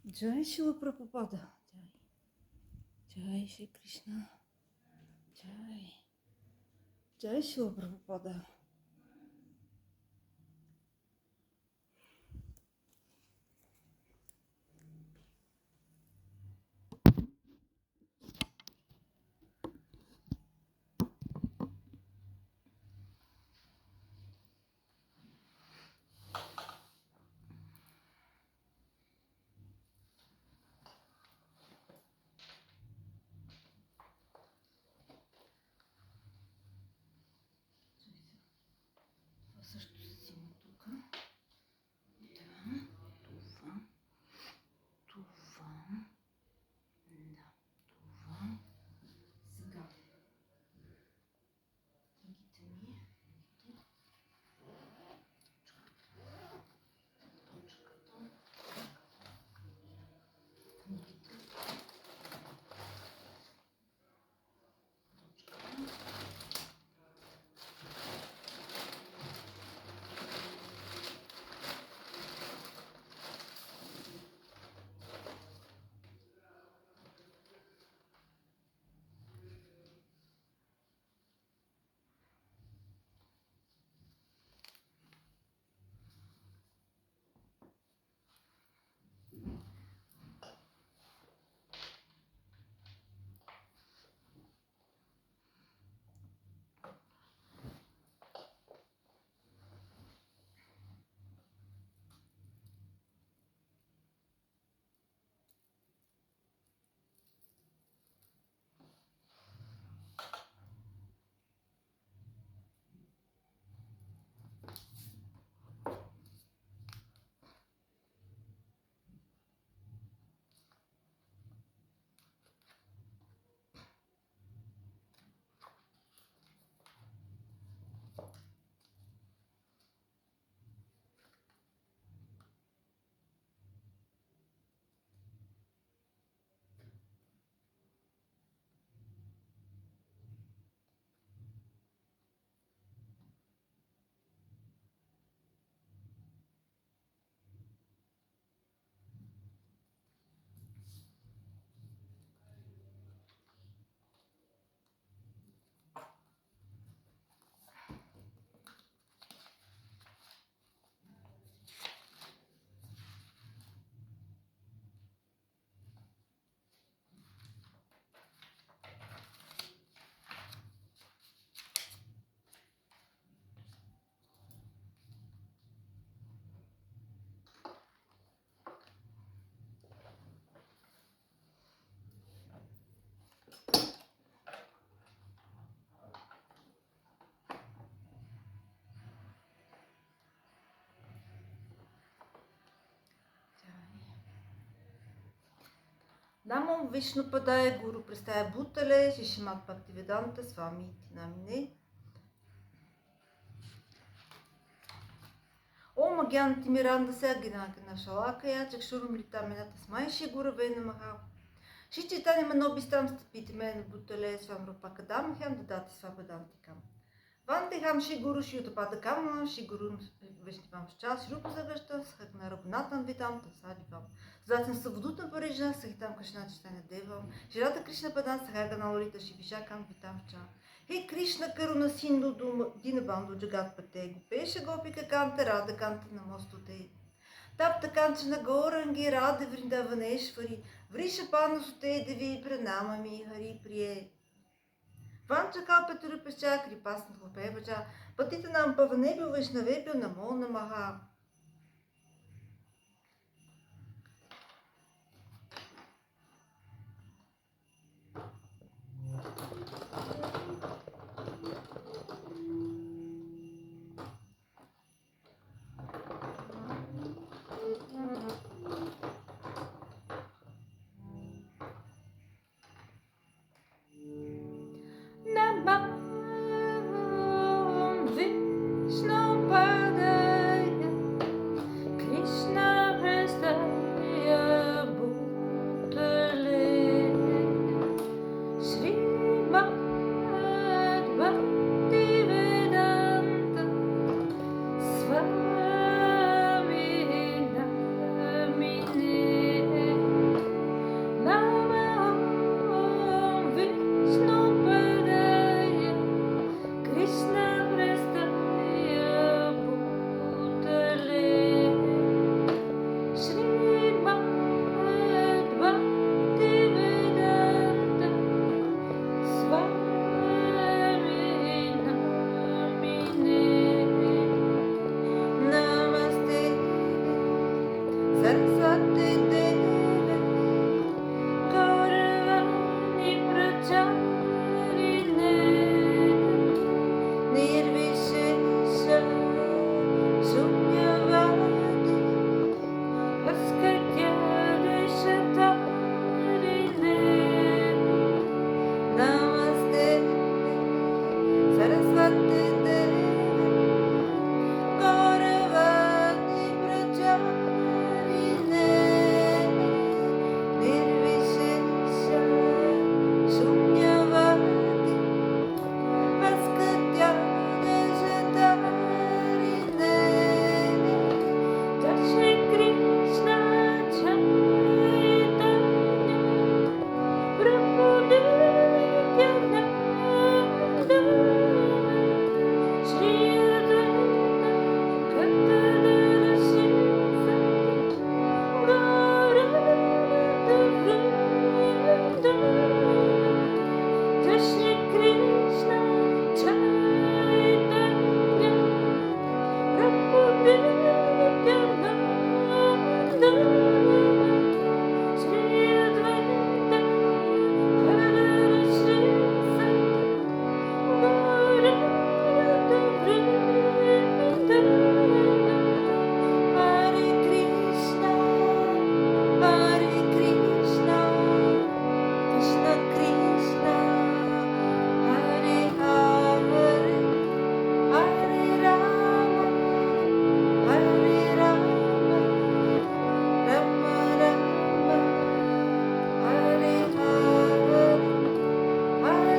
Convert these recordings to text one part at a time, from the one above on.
Jai Shila Prabhupada. Jai Shri Krishna. Jai. Jai Shila Prabhupada. Това също си взима тук. Да, това. Това. Да, това. Сега. Книгите ми. Точката. Книгите. Намам Вишну Падая Гуру Престая Бутале, Шишимат Бхактивиданта Свами Тинамине. Om Agyan Timiranda Saginakana Shalakaya, Chakshurumrita Menata Smai Shigura Venamaha. Shichitani Manobistam Stapitimen Butale Swamrupakadam Ham, the Dati Swabadantikam. Vantiham Shiguru Shutapadakam, Shiguru Vishnivam Chas, Rupazavashta, Haknarabnatan Vitam, Tasadivam. Затем Савдута Парижа, Сахитам Кришна Читане Девам, Жирата Кришна Падан, Сахагана Лолита Шивишакам Витамча. He Кришна Каруна Синду Динабанду Джагат Пате, Гопеша Гопика Канта, Рада Канта на Мостоте. Тапта Канчана Горанги, Раде Вриндаванешвари, Вриша Панасоте Деви, Пранамами, Хари Прие. Ванча Калпетура Пеша, Крипасна Хопевача, Патита нам Паванебил Вишнавебил на Мона Маха. Namam Vishnu Padaya Saraswati Devi Gauravani Pracharine Nirvishesha Sunyavadi Vaskatya Deshatarine Namaste Saraswati Devi Gauravani Pracharine Nirvishesha Sunyavadi Vaskatya Deshatarine Jai Shri Krishna Chaitanya Prabhu Nityananda Shri Advaita Gadadara Shiva Gauranga Vrinda Jai Shri Krishna Chaitanya Prabhu Nityananda Shri Advaita Gadadara Shiva Gauranga Vrinda Hare Krishna Krishna Krishna Hare Hare Hare Rama Rama Rama Hare Hare Hare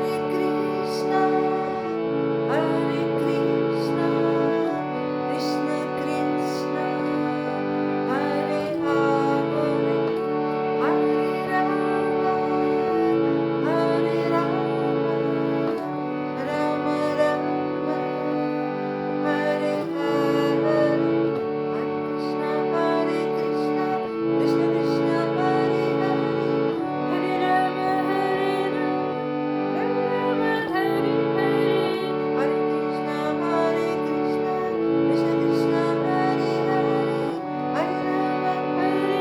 Krishna Krishna Krishna Hare Hare Hare Rama Rama Rama Hare Hare Krishna Krishna Krishna Hare Hare Hare Rama Rama Hare Hare Hare Krishna Krishna Krishna Hare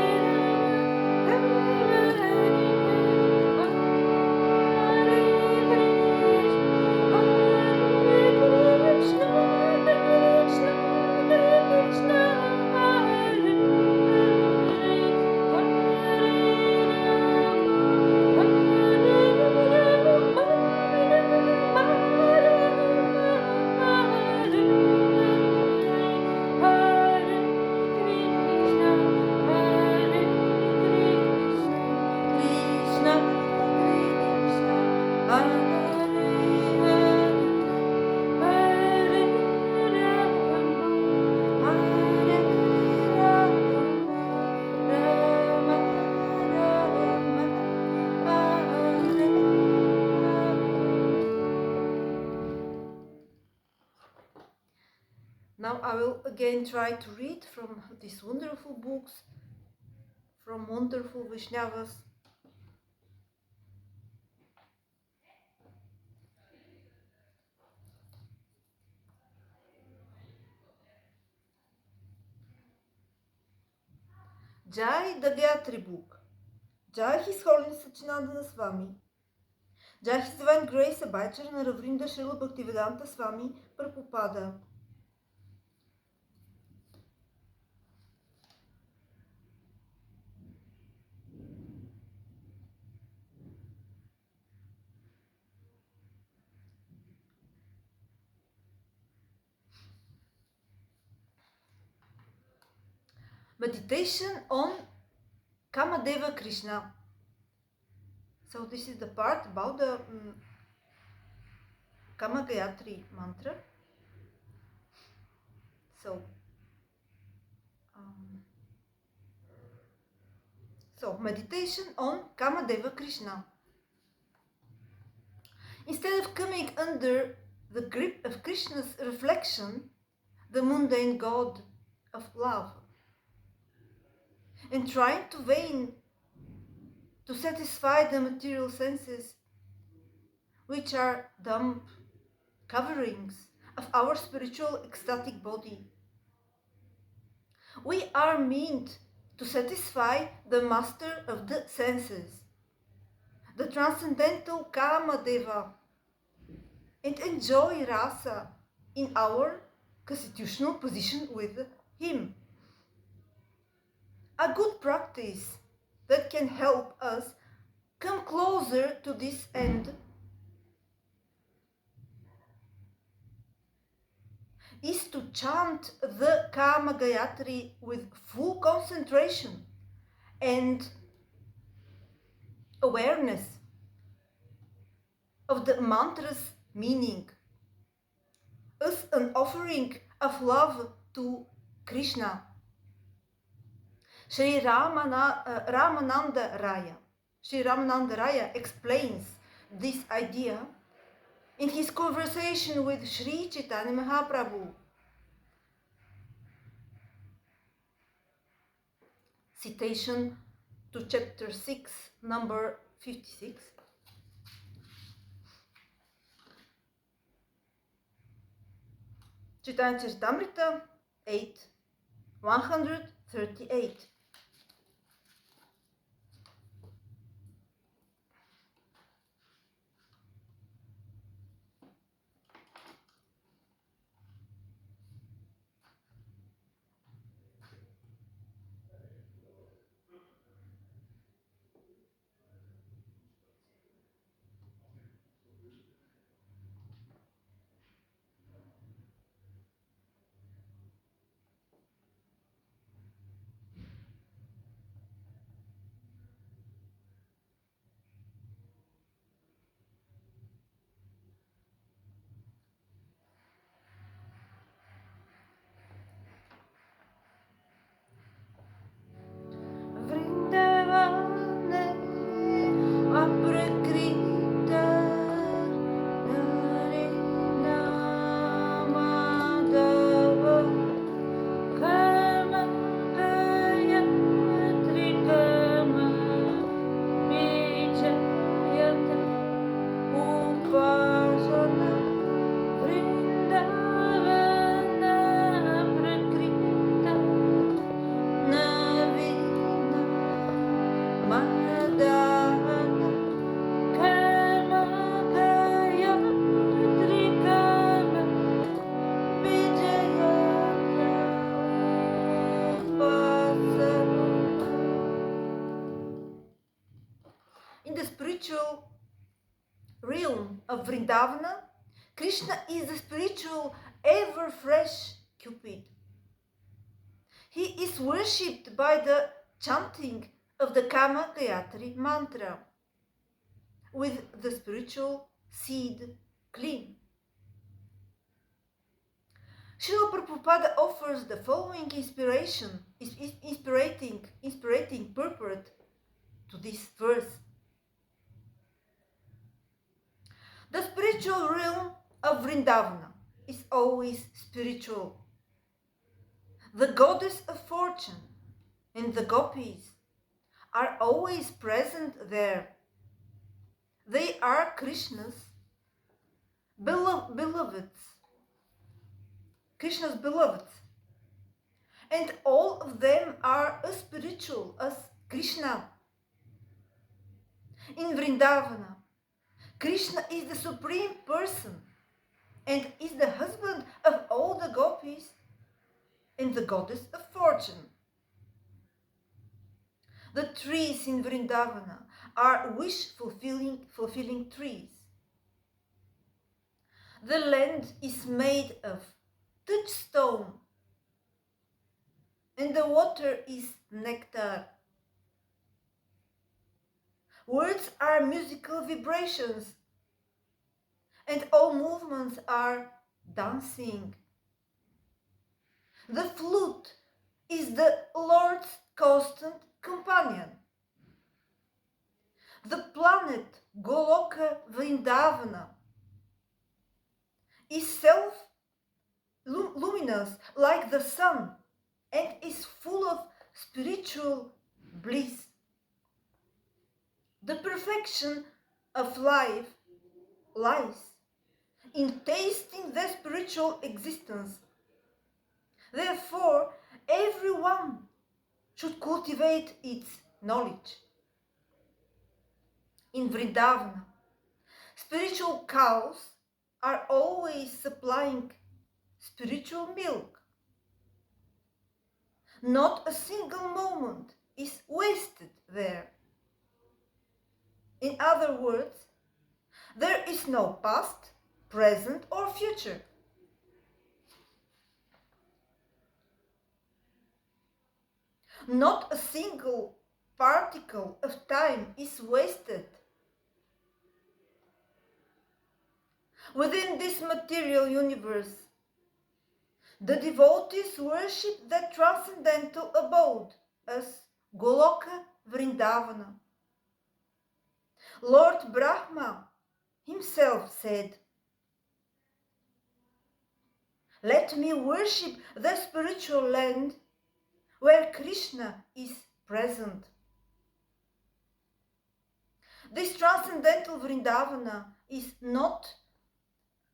Hare Hare Rama Rama Hare Krishna Krishna Hare Hare Rama Rama Hare Now I will again try to read from these wonderful books from wonderful Vaishnavas. Jai the Gayatri book. Jai His Holiness Sachinandana Swami. Jai His Divine Grace Abhayacharana Ravrinda Srila Bhaktivedanta Swami Prabhupada. Meditation on Kamadeva Krishna. So this is the part about the Kama Gayatri mantra. So meditation on Kamadeva Krishna. Instead of coming under the grip of Krishna's reflection, the mundane god of love, and trying to vain to satisfy the material senses, which are dumb coverings of our spiritual ecstatic body. We are meant to satisfy the master of the senses, the transcendental Kama Deva, and enjoy rasa in our constitutional position with him. A good practice that can help us come closer to this end is to chant the Kama Gayatri with full concentration and awareness of the mantra's meaning as an offering of love to Krishna. Sri Ramananda Raya explains this idea in his conversation with Sri Chaitanya Mahaprabhu. Citation to chapter 6, number 56. Chaitanya Charitamrita 8, 138. In the spiritual realm of Vrindavana, Krishna is the spiritual, ever-fresh Cupid. He is worshipped by the chanting of the Kama Gayatri mantra with the spiritual seed clean. Srila Prabhupada offers the following inspirating purport to this verse. The spiritual realm of Vrindavana is always spiritual. The goddess of fortune and the gopis are always present there. They are Krishna's beloveds. And all of them are as spiritual as Krishna. In Vrindavana, Krishna is the supreme person and is the husband of all the gopis and the goddess of fortune. The trees in Vrindavana are wish-fulfilling trees. The land is made of touchstone and the water is nectar. Words are musical vibrations and all movements are dancing. The flute is the Lord's constant companion. The planet Goloka Vrindavana is self-luminous like the sun and is full of spiritual bliss. The perfection of life lies in tasting the spiritual existence. Therefore, everyone should cultivate its knowledge. In Vrindavana, spiritual cows are always supplying spiritual milk. Not a single moment is wasted there. In other words, there is no past, present, or future. Not a single particle of time is wasted. Within this material universe, the devotees worship the transcendental abode as Goloka Vrindavana. Lord Brahma himself said, "Let me worship the spiritual land where Krishna is present." This transcendental Vrindavana is not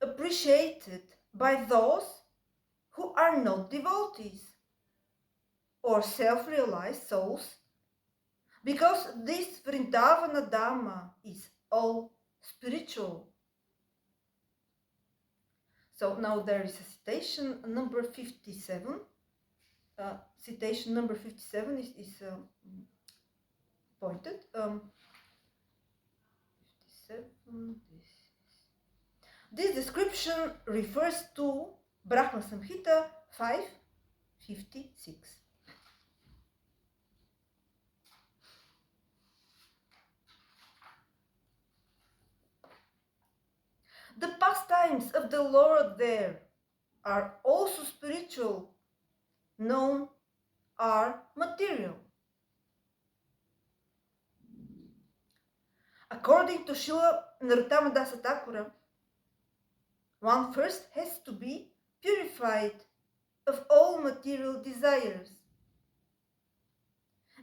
appreciated by those who are not devotees or self-realized souls, because this Vrindavana Dhamma is all spiritual. So now there is a citation number 57. Citation number 57 is pointed. 57. This description refers to Brahma Samhita 5:56. The pastimes of the Lord there are also spiritual, known are material. According to Srila Narottama Dasa Thakura, one first has to be purified of all material desires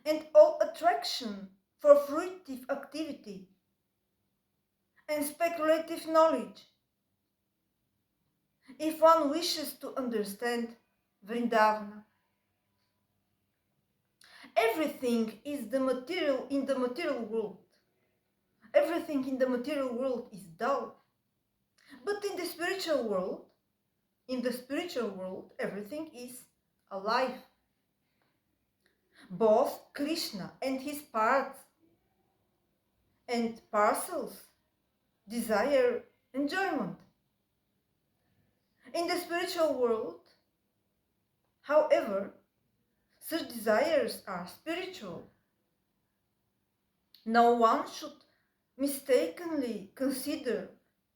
and all attraction for fruitive activity and speculative knowledge, if one wishes to understand Vrindavana. Everything is the material in the material world. Everything in the material world is dull. But in the spiritual world, everything is alive. Both Krishna and his parts and parcels desire enjoyment. In the spiritual world, however, such desires are spiritual. No one should mistakenly consider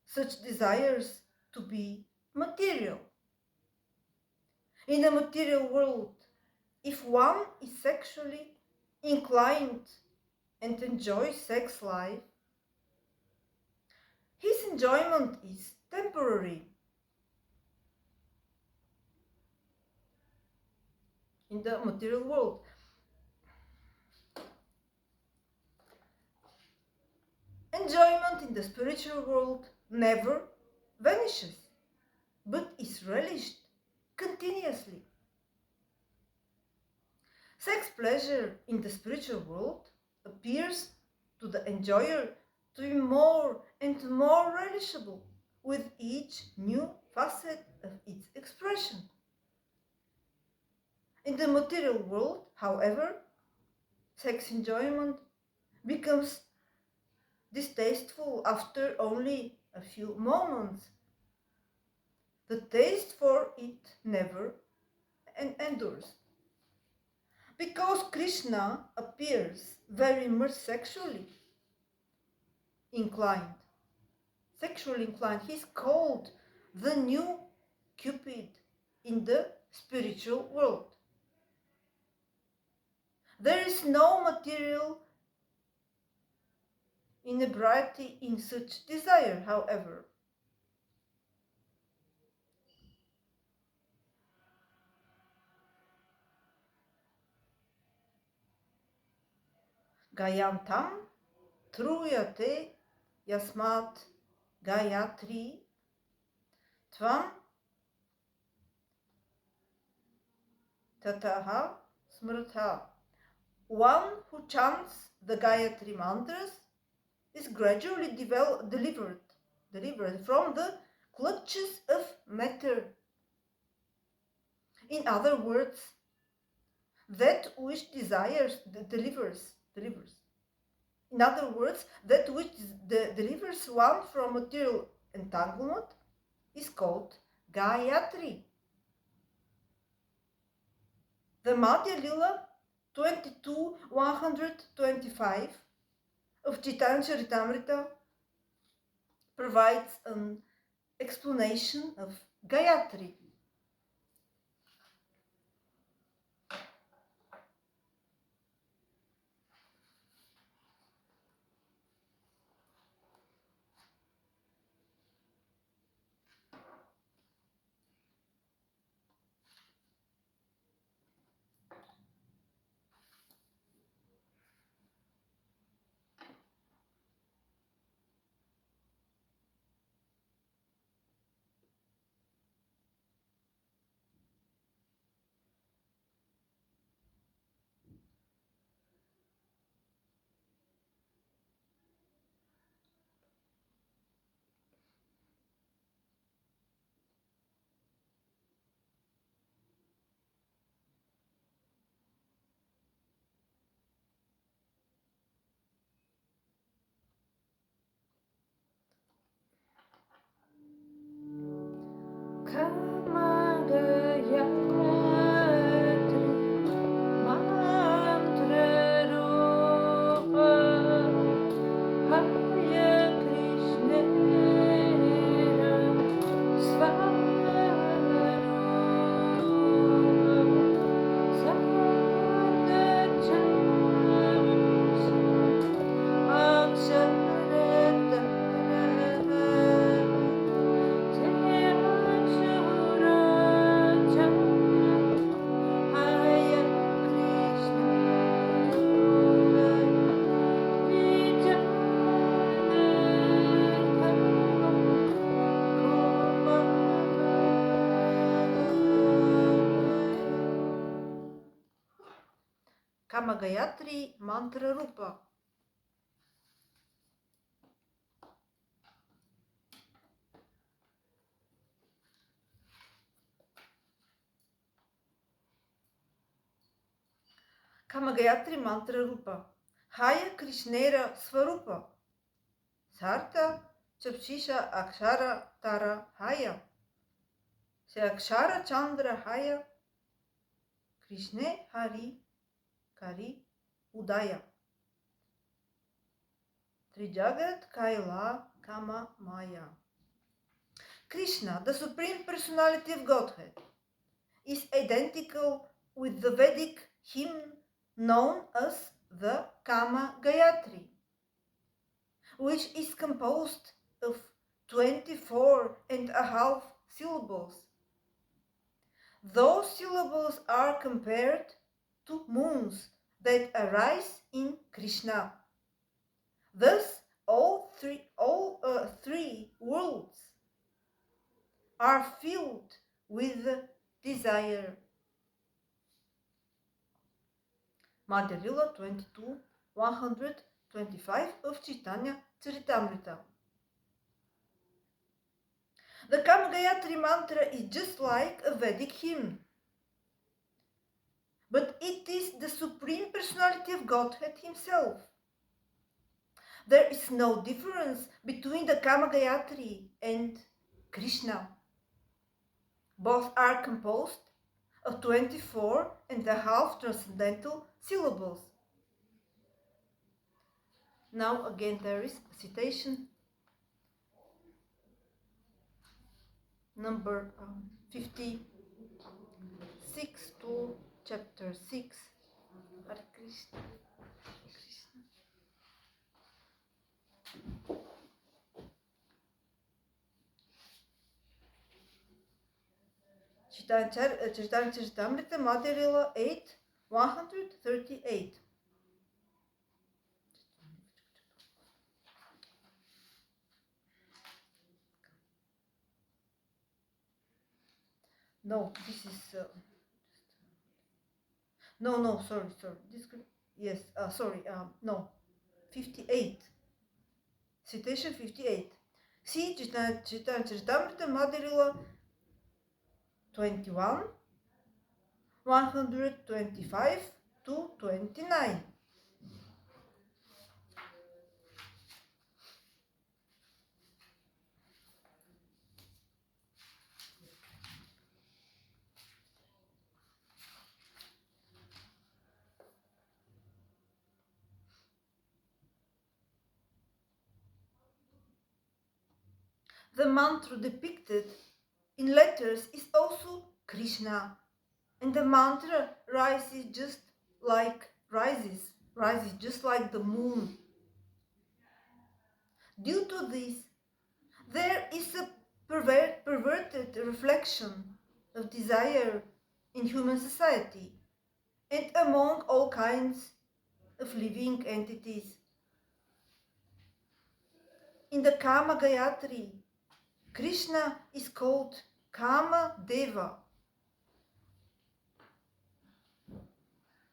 such desires to be material. In the material world, if one is sexually inclined and enjoys sex life, his enjoyment is temporary. In the material world, enjoyment in the spiritual world never vanishes, but is relished continuously. Sex pleasure in the spiritual world appears to the enjoyer to be more and more relishable with each new facet of its expression. In the material world, however, sex enjoyment becomes distasteful after only a few moments. The taste for it never endures. Because Krishna appears very much sexually inclined, he's called the new Cupid in the spiritual world. There is no material inebriety in such desire, however. Gayantam truyate yasmat Gayatri tvam tataha smrta. one who chants the Gayatri mantras is gradually delivered from the clutches of matter. In other words, that which desires delivers. In other words, that which delivers one from material entanglement is called Gayatri. The Madhya Lila 22-125 of Chaitanya Charitamrita provides an explanation of Gayatri. Kama Gayatri Mantra Rupa. Kama Gayatri Mantra Rupa. Haya Krishnera Svarupa. Sarta Chapshisha Akshara Tara Haya. Se Akshara Chandra Haya. Krishne Hari Kari Udaya. Trijagat Kaila Kama Maya. Krishna, the Supreme Personality of Godhead, is identical with the Vedic hymn known as the Kama Gayatri, which is composed of 24.5 syllables. Those syllables are compared to moons that arise in Krishna. Thus, all three worlds are filled with desire. Madhya Lila 22-125 of Chaitanya Charitamrita. The Kama Gayatri mantra is just like a Vedic hymn, but it is the Supreme Personality of Godhead Himself. There is no difference between the Kama Gayatri and Krishna. Both are composed of 24.5 transcendental syllables. Now again there is a citation. Number 56 to chapter 6. Hare Krishna. Chaitanya Charitamrita, Madhya Lila 8-138. No, this is... sorry. This no, 58. Citation 58. See, Charitamrita Madhurila 21, 125 to 29. The mantra depicted in letters is also Krishna, and the mantra rises just like the moon. Due to this, there is a perverted reflection of desire in human society and among all kinds of living entities. In the Kama Gayatri, Krishna is called Kama Deva.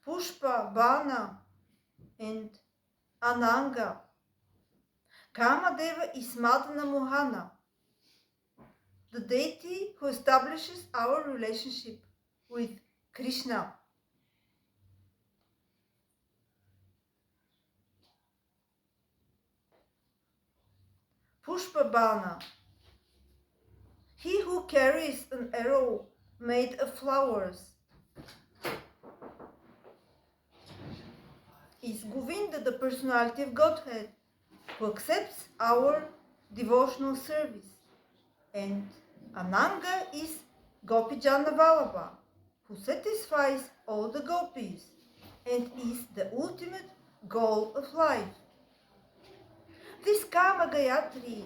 Pushpa, Bana, and Ananga. Kama Deva is Madana Mohana, the deity who establishes our relationship with Krishna. Pushpa Bana, he who carries an arrow made of flowers, is Govinda, the personality of Godhead, who accepts our devotional service. And Ananga is Gopijana Vallabha, who satisfies all the gopis and is the ultimate goal of life. This Kama Gayatri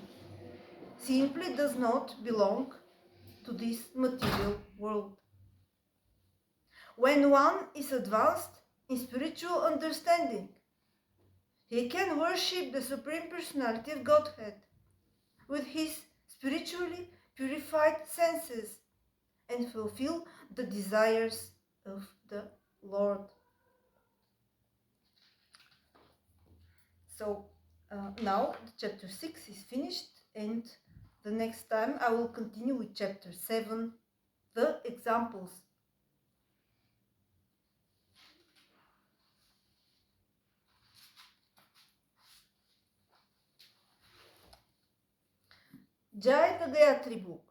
simply does not belong to this material world. When one is advanced in spiritual understanding, he can worship the Supreme Personality of Godhead with his spiritually purified senses and fulfill the desires of the Lord. So now chapter 6 is finished, and the next time I will continue with chapter 7, the examples. Jai the Gayatri book.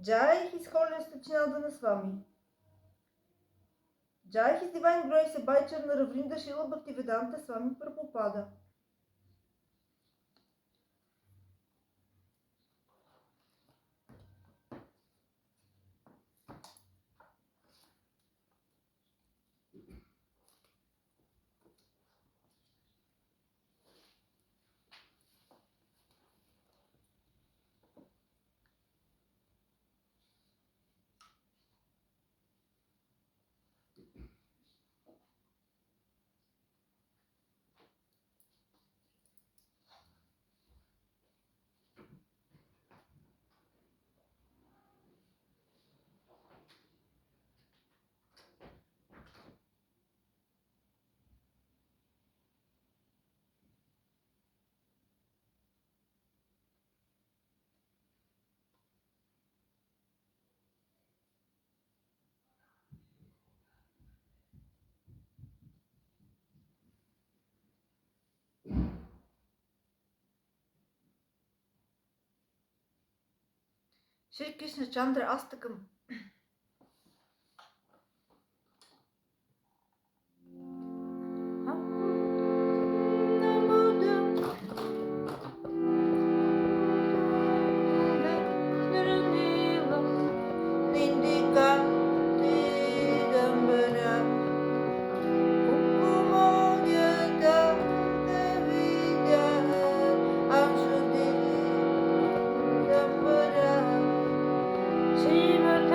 Jai His Holiness Sachinandana Swami. Jai His Divine Grace Abhay Charna Ravrinda Srila Bhaktivedanta Swami Prabhupada. Shri Krishna Chandra Astakam. Shiva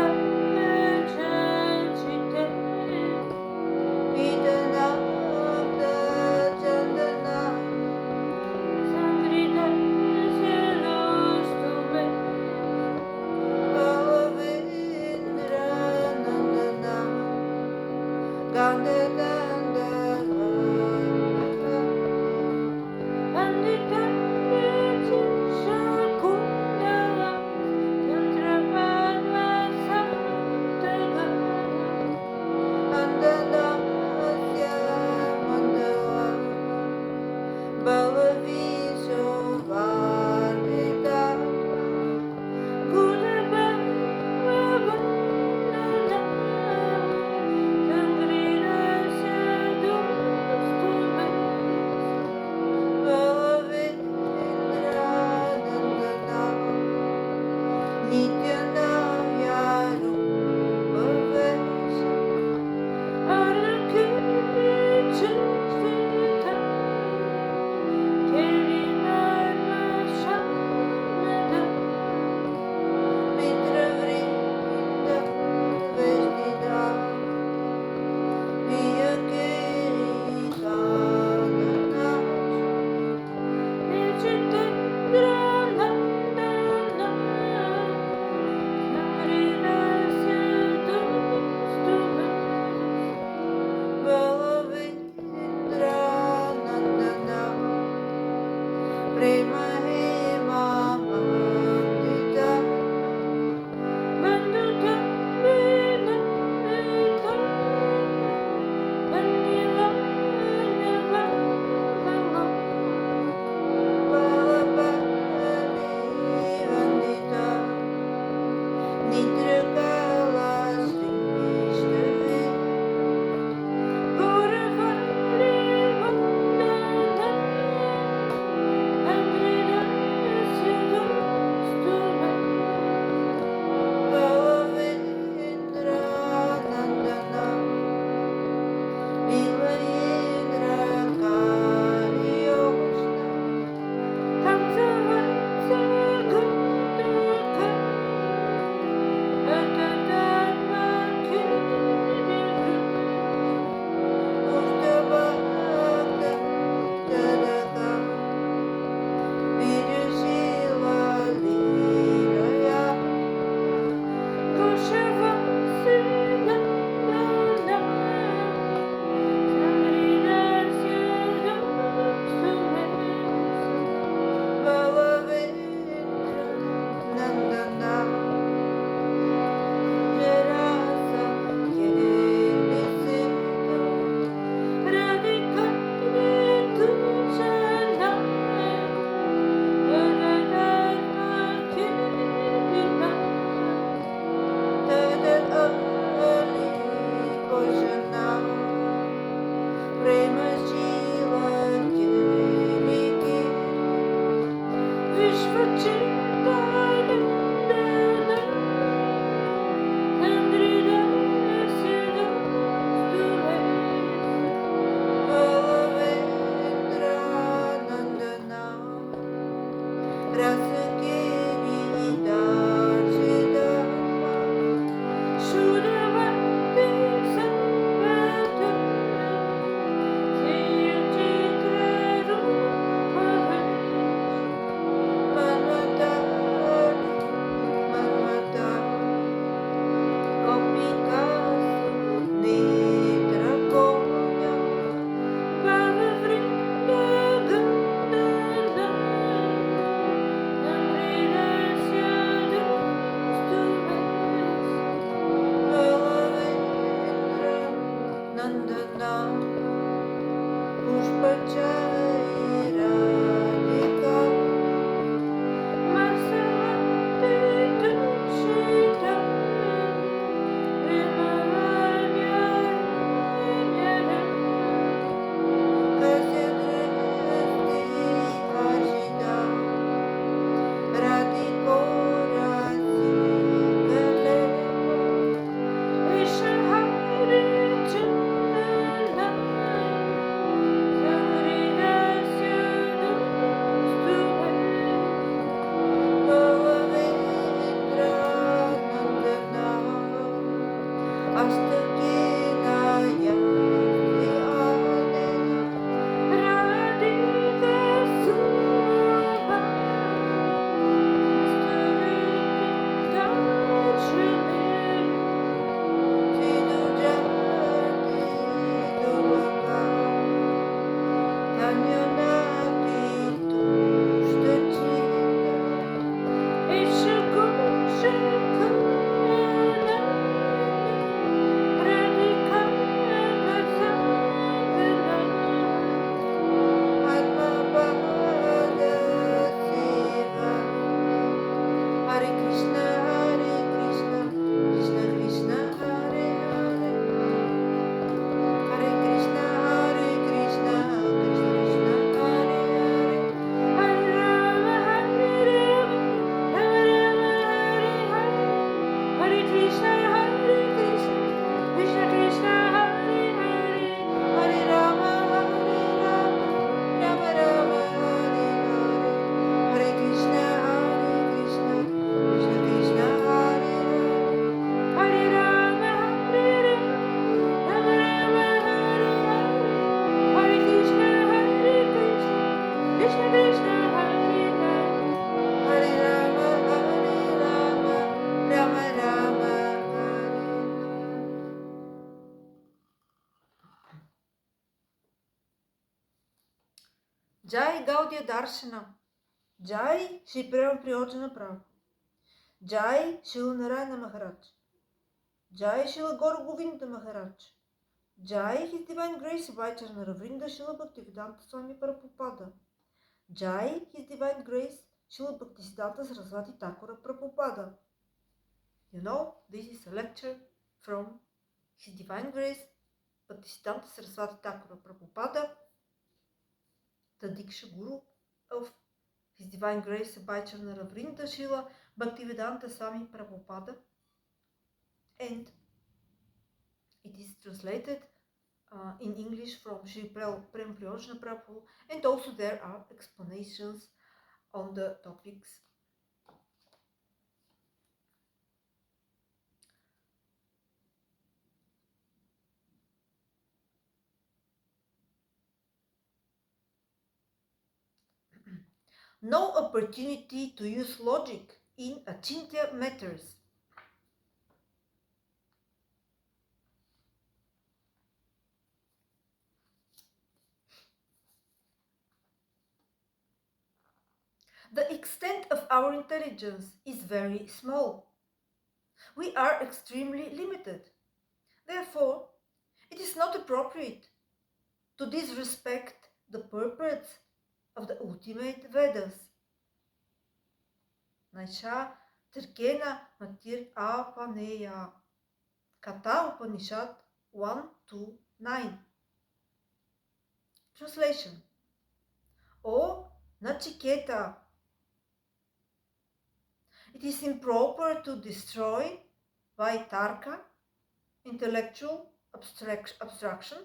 Nandana Pushpachai Radhika Marsavati Tushita Vimaranya Kasya Drishti Hashita Radhiko Rasi Gale Vishahari Chandana Saridasya Dustuve Bhavavendra Nandana Astakena Yasti Adena Radhika Suma Hare Krishna, Krishna Krishna, Hare Hare, Hare Krishna, Krishna Krishna, Hare Hare, Hare Rama, Rama Rama, Hare Krishna, Krishna Krishna, Hare Hare, Hare Rama, Rama Rama, Hare Krishna, Krishna Krishna, Hare Hare Rama, Rama Rama, Hare Krishna, Krishna Krishna, Hare Hare Rama, Rama Rama, Hare Jai Gaudyia Darshana, Jai Shri Prema Priyojana Prabhu, Jai Shri Narayana Maharaj, Jai Shri Gaura Govinda Maharaj, Jai His Divine Grace Vaicharana Ravrinda Srila Bhaktivedanta Swami Prabhupada, Jai His Divine Grace Srila Bhaktisiddhanta Saraswati Thakura Prabhupada. You know, this is a lecture from His Divine Grace Bhaktisiddhanta Saraswati Thakura Prabhupada, the Diksha Guru of His Divine Grace Vaicharana Ravrinda Srila Bhaktivedanta Swami Prabhupada, and it is translated in English from Sri Prem Priyojana Prabhu, and also there are explanations on the topics. No opportunity to use logic in achintya matters. The extent of our intelligence is very small. We are extremely limited. Therefore, it is not appropriate to disrespect the purpose of the ultimate Vedas. Naisha Tirkena Matir Apaneya. Katha Upanishad 1-9. Translation. O Nachiketa, it is improper to destroy by tarka, intellectual abstraction,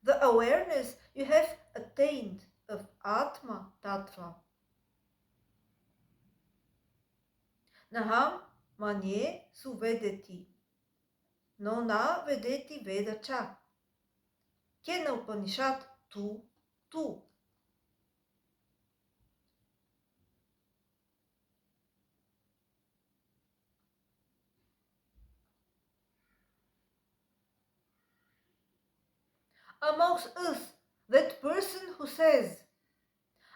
the awareness you have attained of Atma Tattva. Naham manye suvedeti, no na vedeti vedacha. Kena Upanishad 2. Amongst us, that person who says,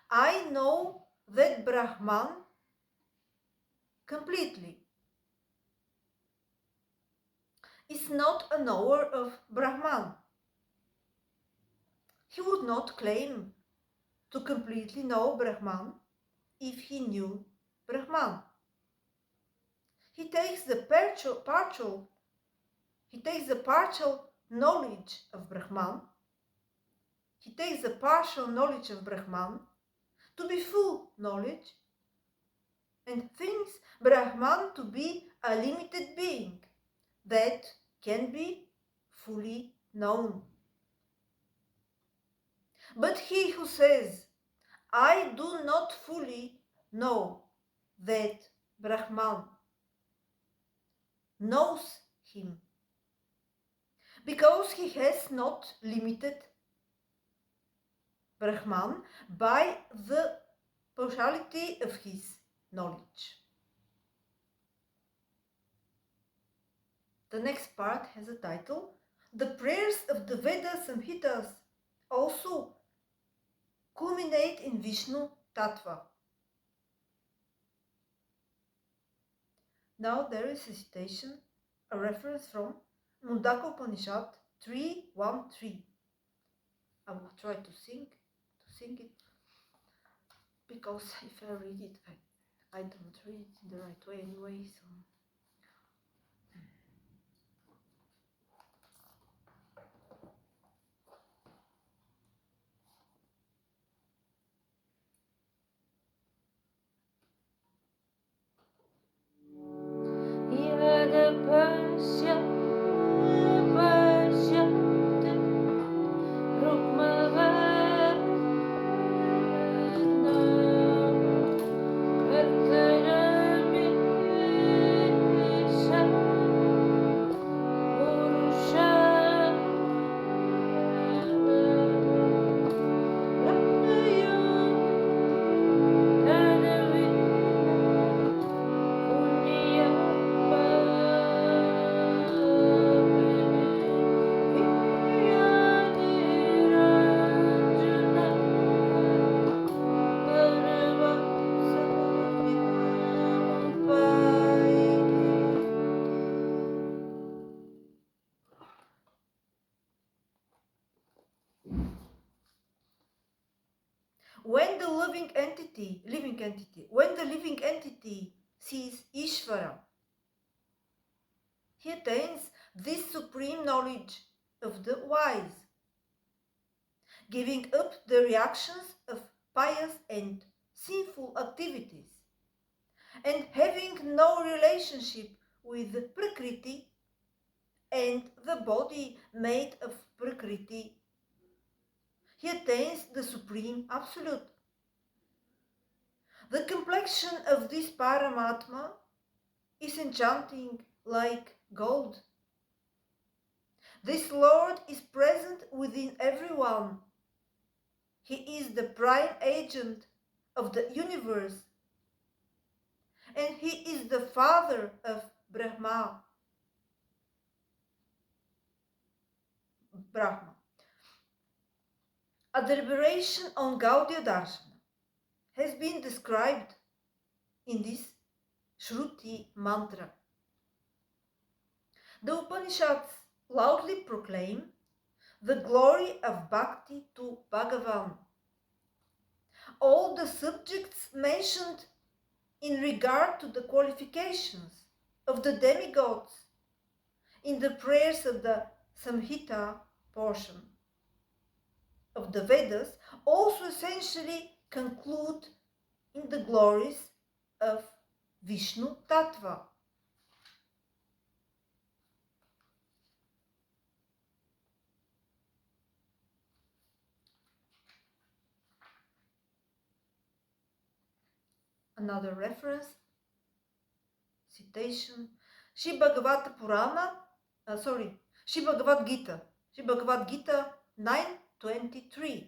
I know that Brahman completely, is not a knower of Brahman. He would not claim to completely know Brahman if he knew Brahman. He takes the partial knowledge of Brahman. He takes the partial knowledge of Brahman to be full knowledge and thinks Brahman to be a limited being that can be fully known. But he who says, I do not fully know that Brahman, knows him, because he has not limited Brahman by the partiality of his knowledge. The next part has a title, The Prayers of the Veda Samhitas also culminate in Vishnu Tattva. Now there is a citation, a reference from Mundaka Upanishad 3.1.3. I will try to sing it, because if I read it, I don't read it in the right way anyway, so. When the living entity sees Ishvara, he attains this supreme knowledge of the wise, giving up the reactions of pious and sinful activities, and having no relationship with Prakriti and the body made of Prakriti. He attains the supreme absolute. The complexion of this Paramatma is enchanting like gold. This Lord is present within everyone. He is the prime agent of the universe, and he is the father of Brahma. A deliberation on Gaudyia Darshana has been described in this Shruti mantra. The Upanishads loudly proclaim the glory of Bhakti to Bhagavan. All the subjects mentioned in regard to the qualifications of the demigods in the prayers of the Samhita portion of the Vedas also essentially conclude in the glories of Vishnu Tattva. Another reference, citation, Sri Bhagavad Gita 9.23.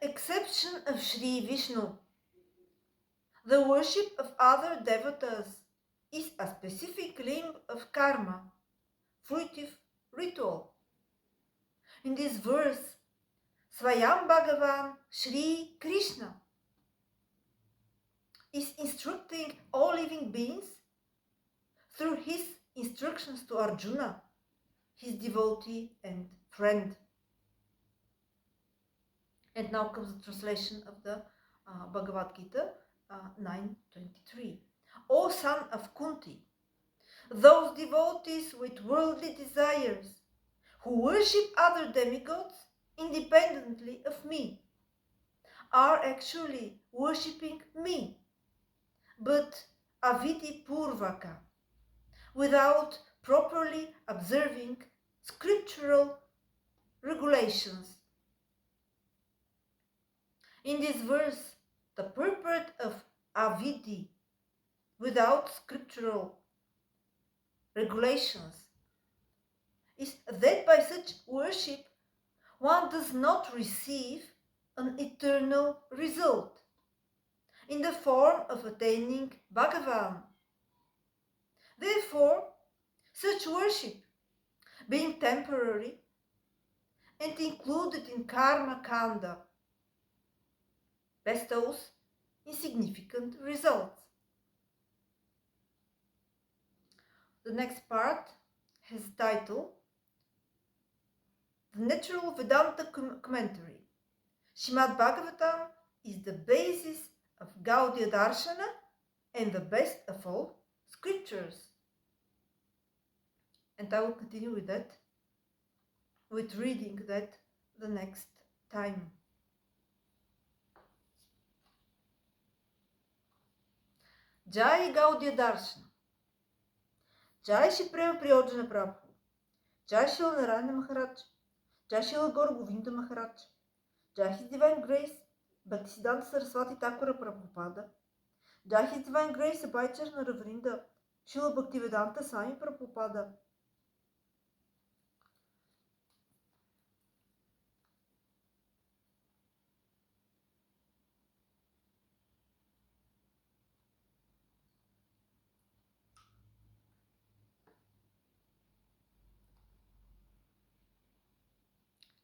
exception of Sri Vishnu, the worship of other devatas is a specific limb of karma, fruitive ritual. In this verse, Swayam Bhagavan Sri Krishna is instructing all living beings through his instructions to Arjuna, his devotee and friend. And now comes the translation of the Bhagavad Gita 9:23. O son of Kunti, those devotees with worldly desires who worship other demigods independently of me are actually worshipping me, but avidi purvaka, without properly observing scriptural regulations. In this verse, the purport of avidi, without scriptural regulations, is that by such worship one does not receive an eternal result in the form of attaining Bhagavan. Therefore, such worship, being temporary and included in karma kanda, bestows insignificant results. The next part has a title, The Natural Vedanta Commentary. Srimad Bhagavatam is the basis of Gaudyia Darshana and the best of all scriptures. And I will continue with that, with reading that the next time. Jai Gaudyia Darshana. Jai Shri Prema Priyojana Prabhu. Jai Shri Narayana Maharaj. Jai Shri Gaur Govinda Maharaj. Jai His Divine Grace Bhaktisiddhanta Saraswati Thakura Prabhupada. Jai His Divine Grace Abhayacharana Ravrinda Srila Bhaktivedanta Swami Prabhupada.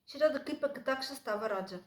Shri Kripa Kataksha Stava Raja.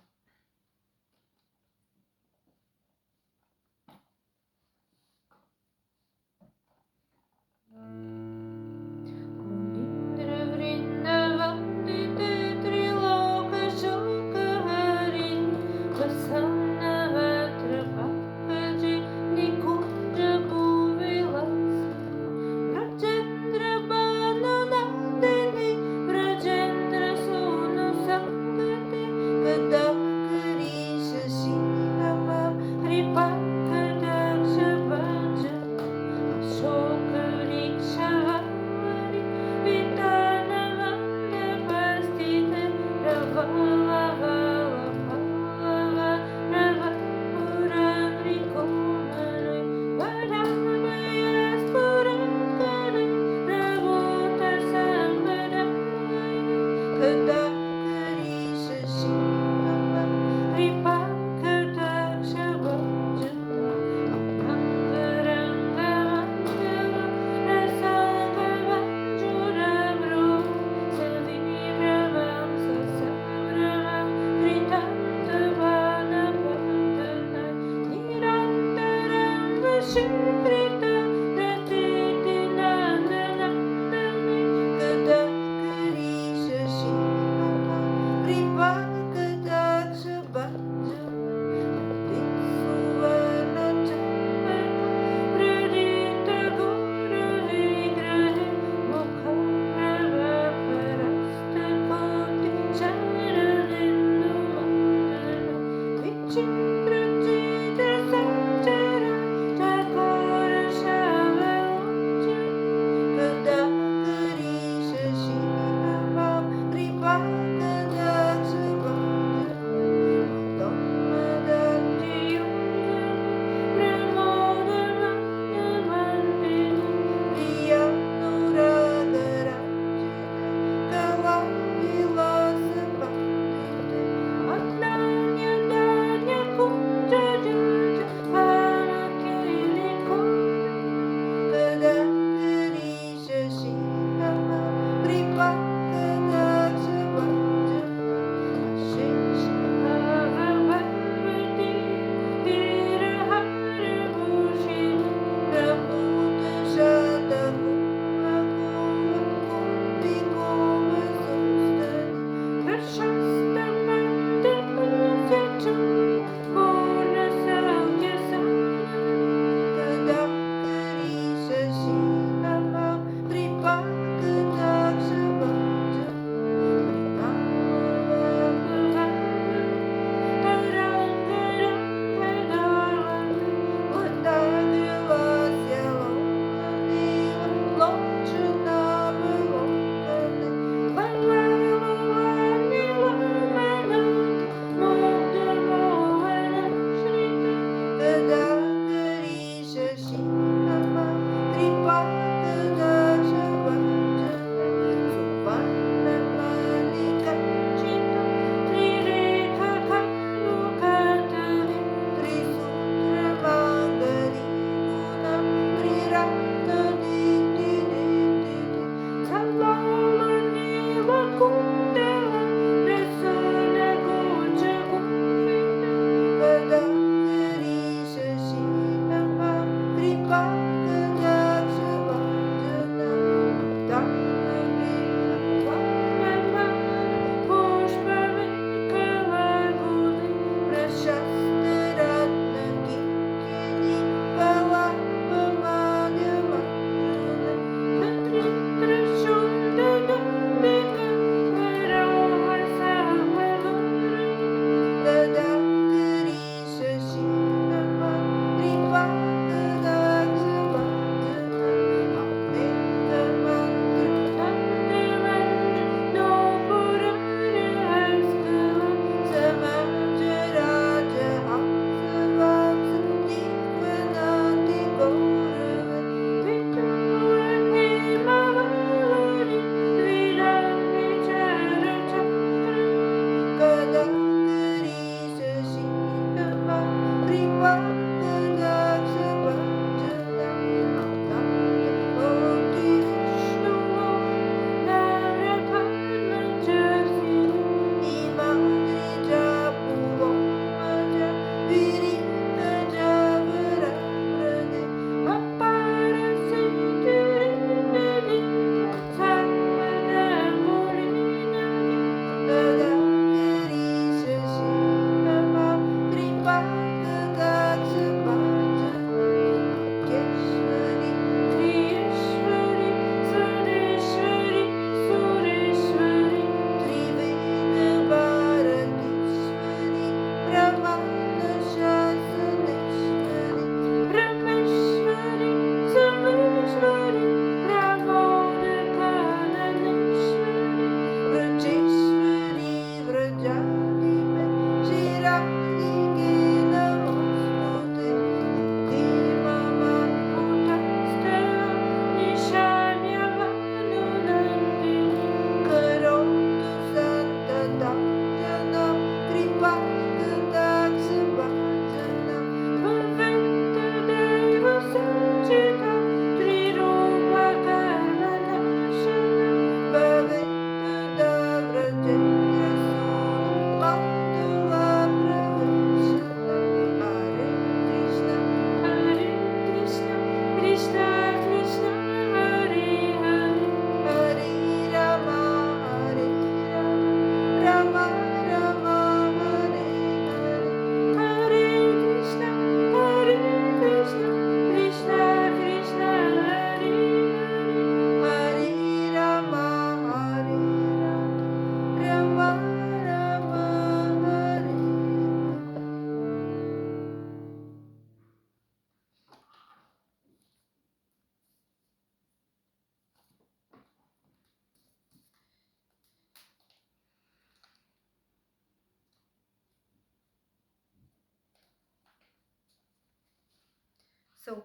So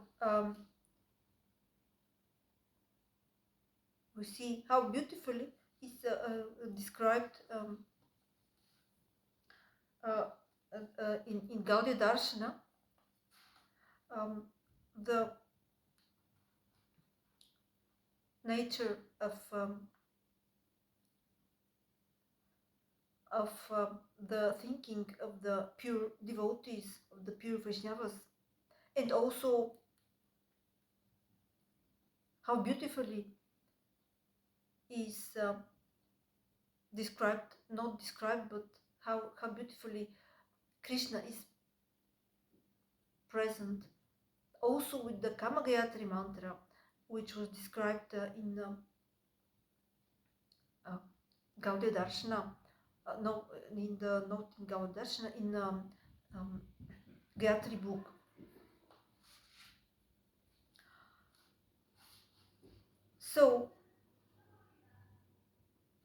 we see how beautifully is described in Gaudyia Darshana the nature of the thinking of the pure devotees, of the pure Vaishnavas, and also how beautifully is described, not described, but how beautifully Krishna is present also with the Kama Gayatri mantra, which was described in Gaudyia Darshana, no, in the not in Gaudyia Darshana, in Gayatri book. So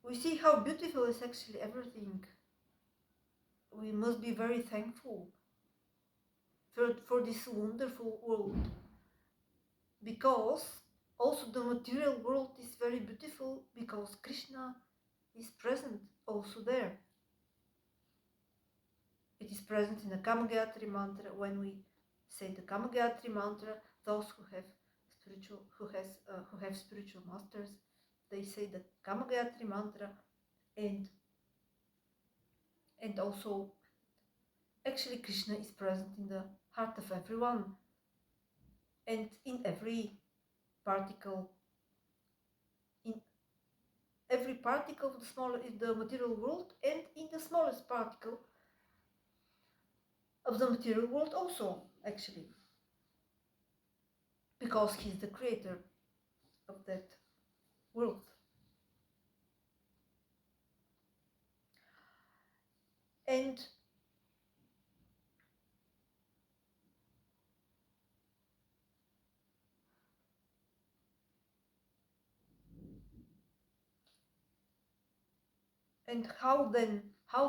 we see how beautiful is actually everything. We must be very thankful for this wonderful world, because also the material world is very beautiful because Krishna is present also there. It is present in the Kama Gayatri mantra. When we say the Kama Gayatri mantra, those who have spiritual masters, they say the Kama Gayatri mantra, and also actually Krishna is present in the heart of everyone and in every particle, in every particle of the smaller in the material world, and in the smallest particle of the material world also, actually, because he's the creator of that world. And how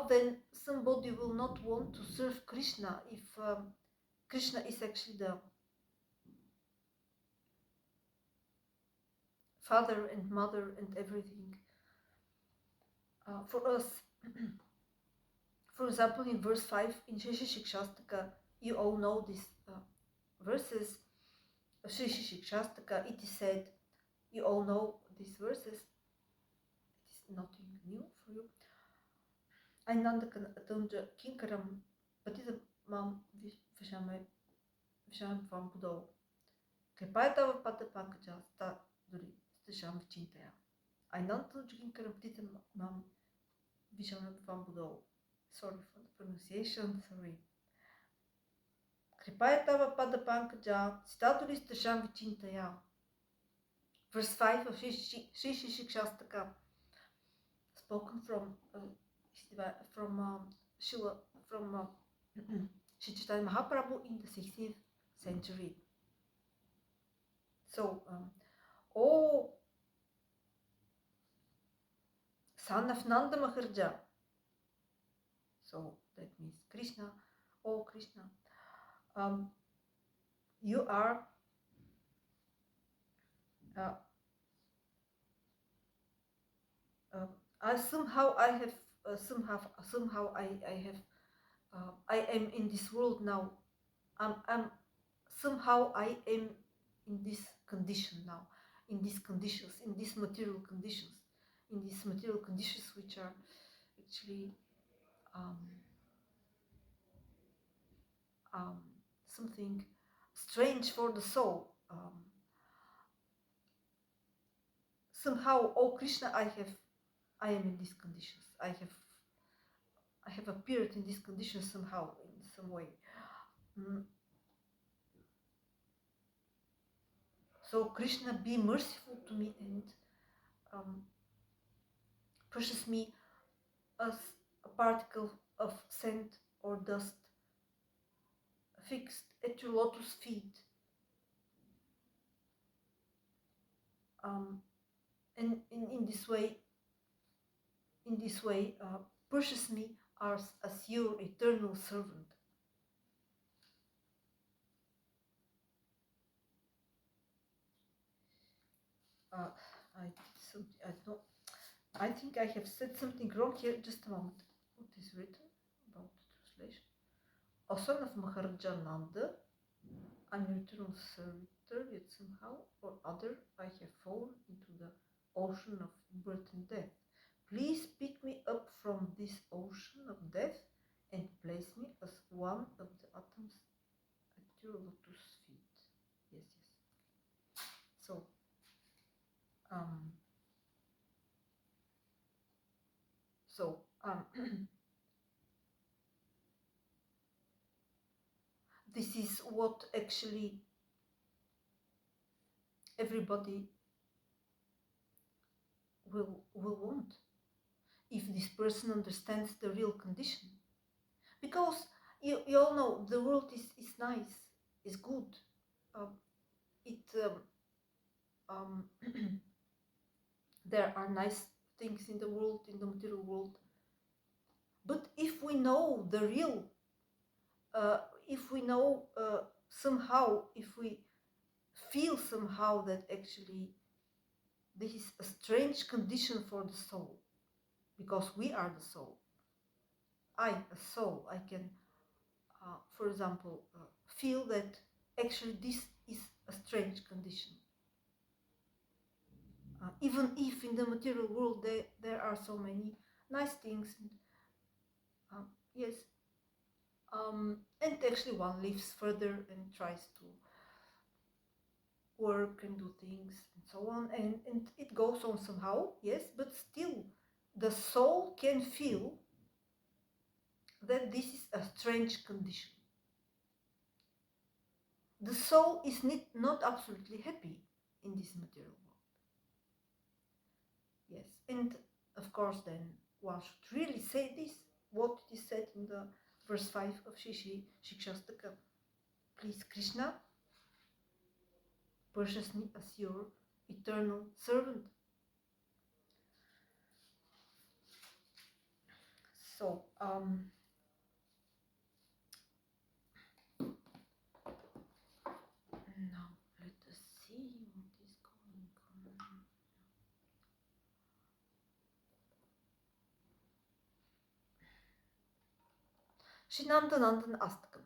then somebody will not want to serve Krishna if Krishna is actually the father and mother and everything for us. For example, in verse 5 in Shri Shikshastaka, you all know these verses. Shri Shikshastaka, it is said, you all know these verses. It is nothing new for you. Ainandaka atunja kinkaram patita mam visham vam budo. Крепаята в пата панкача ста дори стешам в чинтая. Ainandaka kinkaram patita mam visham vam budo. Sorry for the pronunciation, sorry. Крепаята в пата панкача ста дори стешам в чинтая. Verse 5 of Shri Shikshastaka, spoken from Shila, from Sri Chaitanya Mahaprabhu in the 16th century. So, oh, son of Nanda Maharaj. So that means Krishna. Oh Krishna, you are somehow I have I am in this world now. I'm somehow I am in this condition now, in these conditions, in these material conditions, which are actually something strange for the soul. Somehow, oh Krishna, I am in these conditions. I have appeared in these conditions somehow, in some way. So Krishna, be merciful to me and pushes me as a particle of sand or dust fixed at your lotus feet. And in this way, pushes me as your eternal servant. I think I have said something wrong here. Just a moment. What is written about the translation? O son of Maharajananda, I'm your eternal servitor, yet somehow or other I have fallen into the ocean of birth and death. Please pick me up from this ocean of death and place me as one of the atoms at your lotus feet. Yes, yes. So, this is what actually everybody will want if this person understands the real condition. Because you all know the world is nice, is good. There are nice things in the world, in the material world. But if we know the real, if we know somehow, if we feel somehow that actually this is a strange condition for the soul, because we are the soul. I, a soul, I can, for example, feel that actually this is a strange condition. Even if in the material world there are so many nice things, yes, and actually one lives further and tries to work and do things and so on, and it goes on somehow, yes, but still the soul can feel that this is a strange condition. The soul is not absolutely happy in this material world. Yes, and of course then one should really say this, what is said in the verse 5 of Shikshastaka. Please, Krishna, purchase me as your eternal servant. So, now let us see what is going on. Shinandanandan Astakam.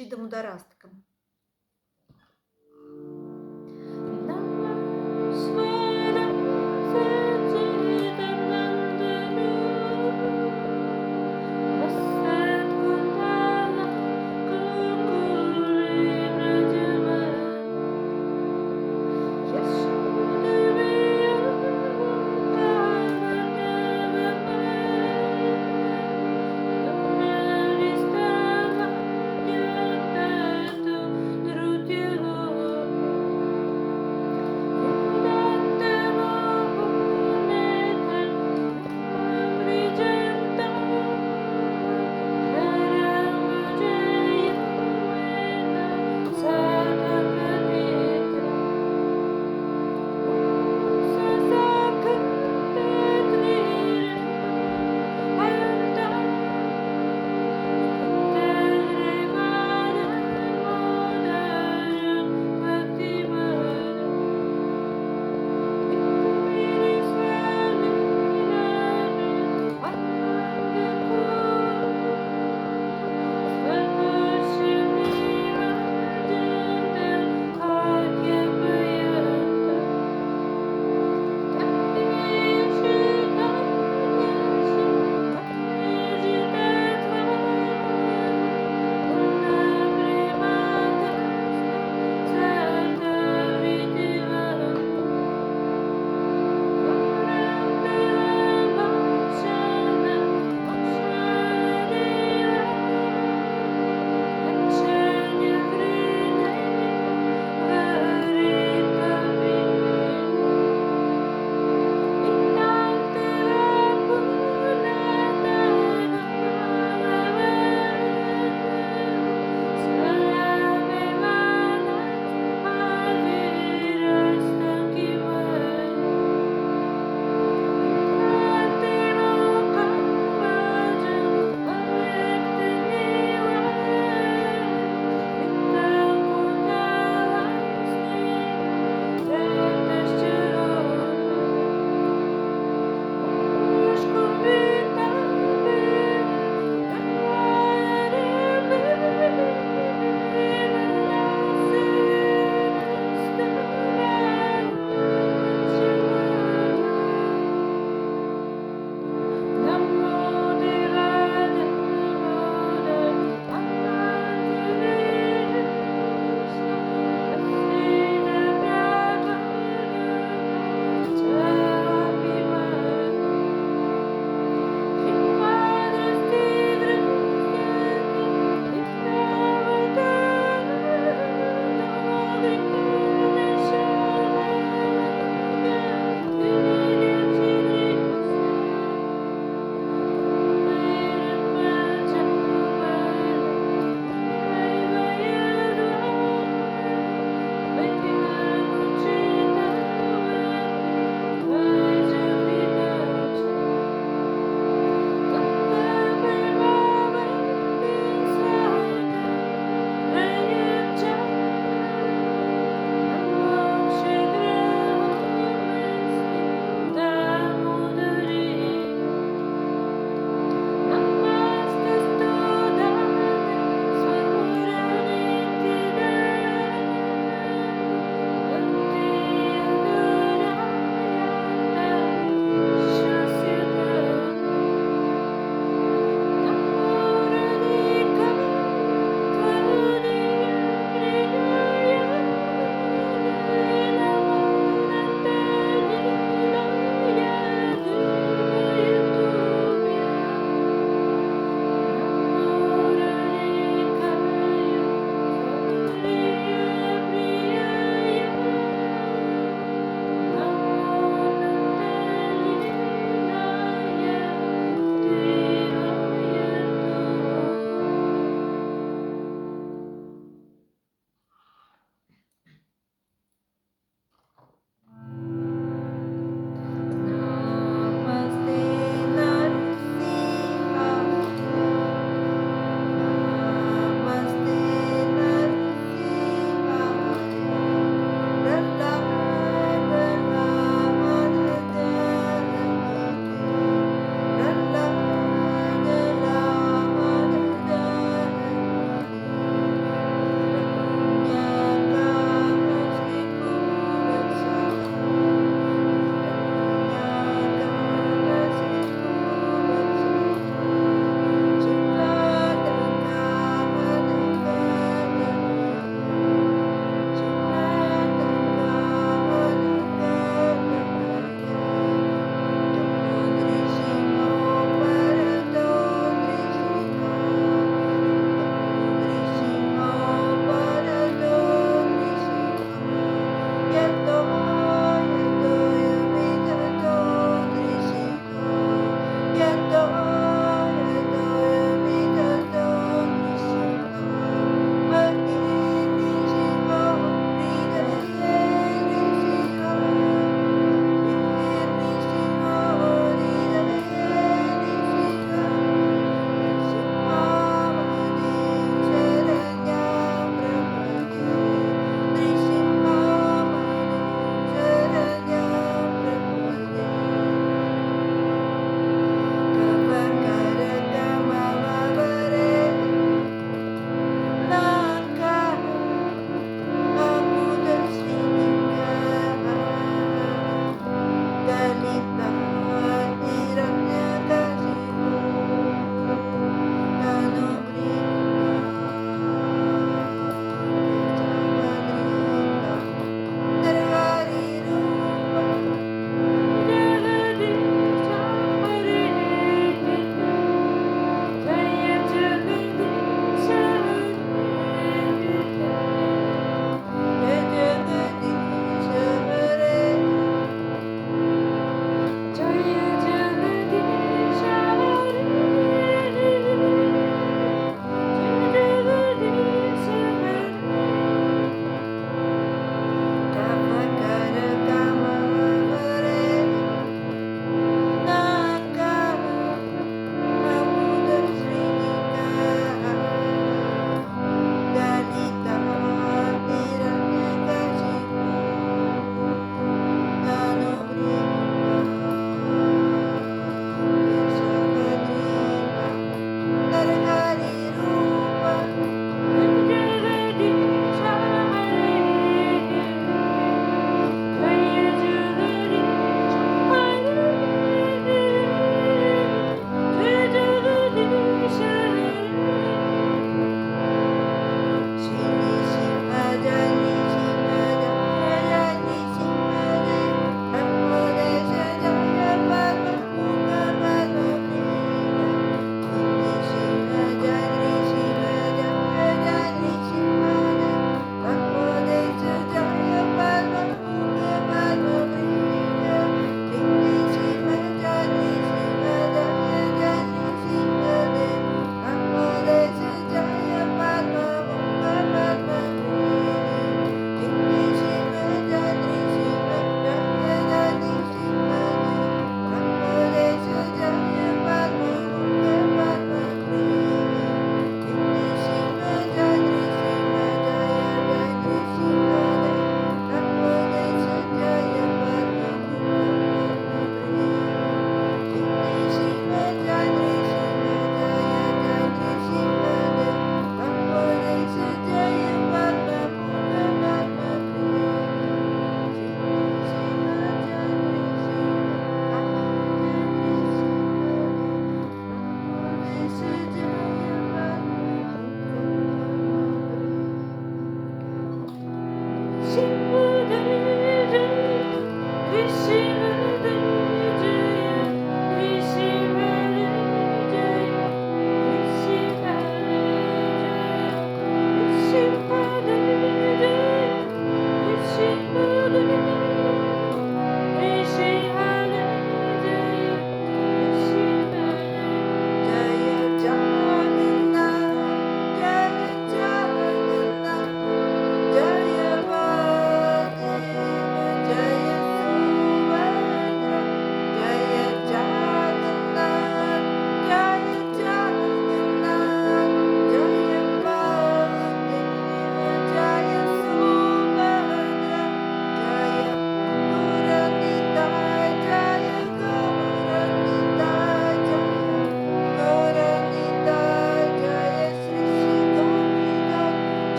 Шидамударастакам.